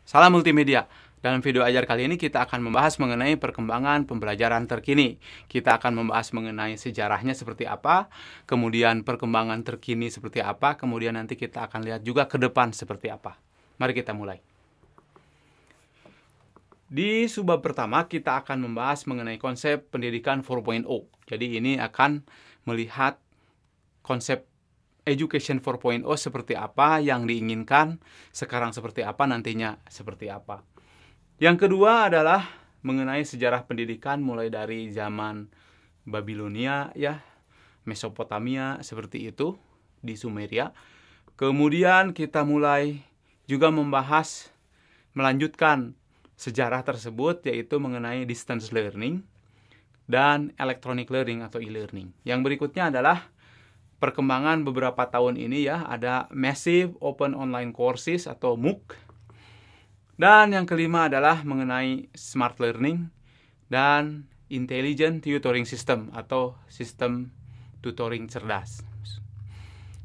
Salam multimedia. Dalam video ajar kali ini kita akan membahas mengenai perkembangan pembelajaran terkini. Kita akan membahas mengenai sejarahnya seperti apa, kemudian perkembangan terkini seperti apa, kemudian nanti kita akan lihat juga ke depan seperti apa. Mari kita mulai. Di subbab pertama kita akan membahas mengenai konsep pendidikan 4.0. Jadi ini akan melihat konsep Education 4.0 seperti apa yang diinginkan, sekarang seperti apa, nantinya seperti apa. Yang kedua adalah mengenai sejarah pendidikan mulai dari zaman Babilonia, ya, Mesopotamia seperti itu di Sumeria. Kemudian kita mulai juga membahas melanjutkan sejarah tersebut, yaitu mengenai distance learning dan electronic learning atau e-learning. Yang berikutnya adalah perkembangan beberapa tahun ini, ya, ada Massive Open Online Courses atau MOOC. Dan yang kelima adalah mengenai Smart Learning dan Intelligent Tutoring System atau sistem tutoring cerdas.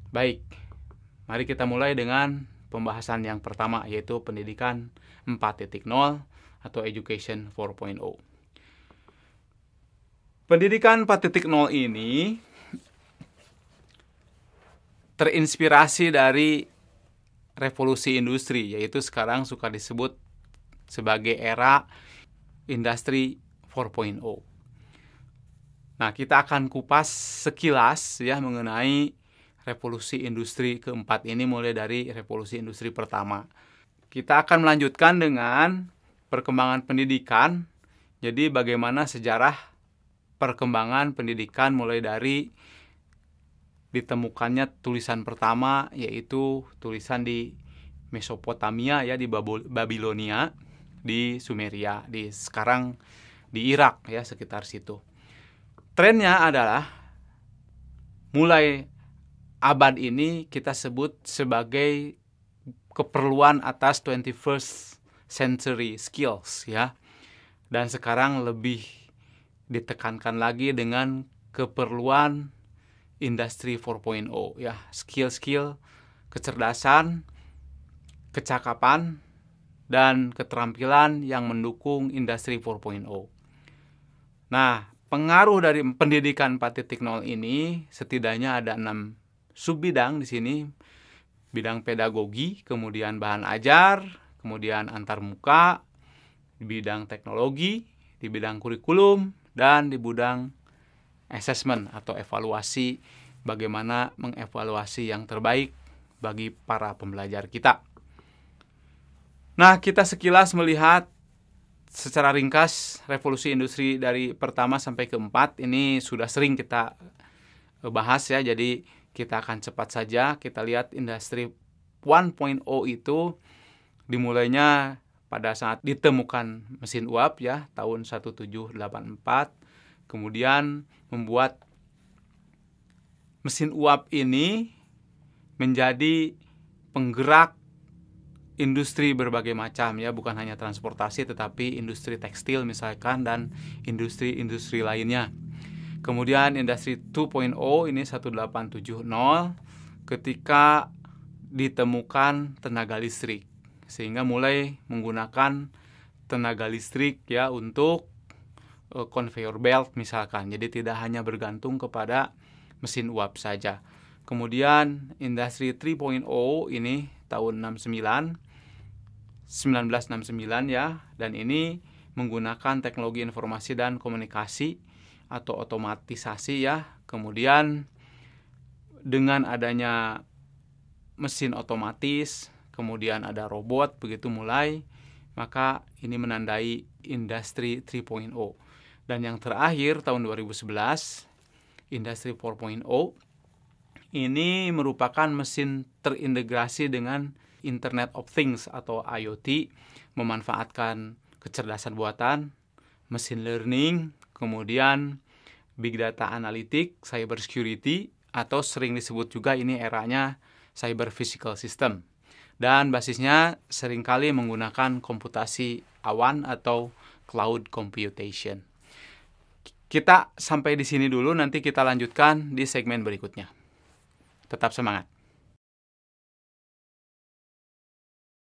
Baik, mari kita mulai dengan pembahasan yang pertama, yaitu pendidikan 4.0 atau Education 4.0. Pendidikan 4.0 ini terinspirasi dari revolusi industri, yaitu sekarang suka disebut sebagai era industri 4.0. Nah, kita akan kupas sekilas, ya, mengenai revolusi industri keempat ini mulai dari revolusi industri pertama. Kita akan melanjutkan dengan perkembangan pendidikan. Jadi bagaimana sejarah perkembangan pendidikan mulai dari ditemukannya tulisan pertama, yaitu tulisan di Mesopotamia, ya, di Babilonia, di Sumeria, di sekarang di Irak, ya, sekitar situ. Trennya adalah mulai abad ini kita sebut sebagai keperluan atas 21st century skills, ya. Dan sekarang lebih ditekankan lagi dengan keperluan Industri 4.0, ya, skill-skill, kecerdasan, kecakapan, dan keterampilan yang mendukung Industri 4.0. Nah, pengaruh dari pendidikan 4.0 ini setidaknya ada 6 subbidang di sini. Bidang pedagogi, kemudian bahan ajar, kemudian antarmuka, di bidang teknologi, di bidang kurikulum, dan di bidang assessment atau evaluasi, bagaimana mengevaluasi yang terbaik bagi para pembelajar kita. Nah, kita sekilas melihat secara ringkas revolusi industri dari pertama sampai keempat. Ini sudah sering kita bahas, ya, jadi kita akan cepat saja. Kita lihat industri 1.0 itu dimulainya pada saat ditemukan mesin uap, ya, tahun 1784. Kemudian membuat mesin uap ini menjadi penggerak industri berbagai macam, ya, bukan hanya transportasi tetapi industri tekstil misalkan dan industri-industri lainnya. Kemudian industri 2.0 ini 1870 ketika ditemukan tenaga listrik, sehingga mulai menggunakan tenaga listrik, ya, untuk conveyor belt misalkan. Jadi tidak hanya bergantung kepada mesin uap saja. Kemudian industri 3.0 ini tahun 1969, ya, dan ini menggunakan teknologi informasi dan komunikasi atau otomatisasi, ya. Kemudian dengan adanya mesin otomatis, kemudian ada robot, begitu mulai, maka ini menandai industri 3.0. Dan yang terakhir tahun 2011, industri 4.0 ini merupakan mesin terintegrasi dengan Internet of Things atau IoT, memanfaatkan kecerdasan buatan, machine learning, kemudian big data analytic, cyber security, atau sering disebut juga ini eranya cyber physical system. Dan basisnya seringkali menggunakan komputasi awan atau cloud computation. Kita sampai di sini dulu, nanti kita lanjutkan di segmen berikutnya. Tetap semangat.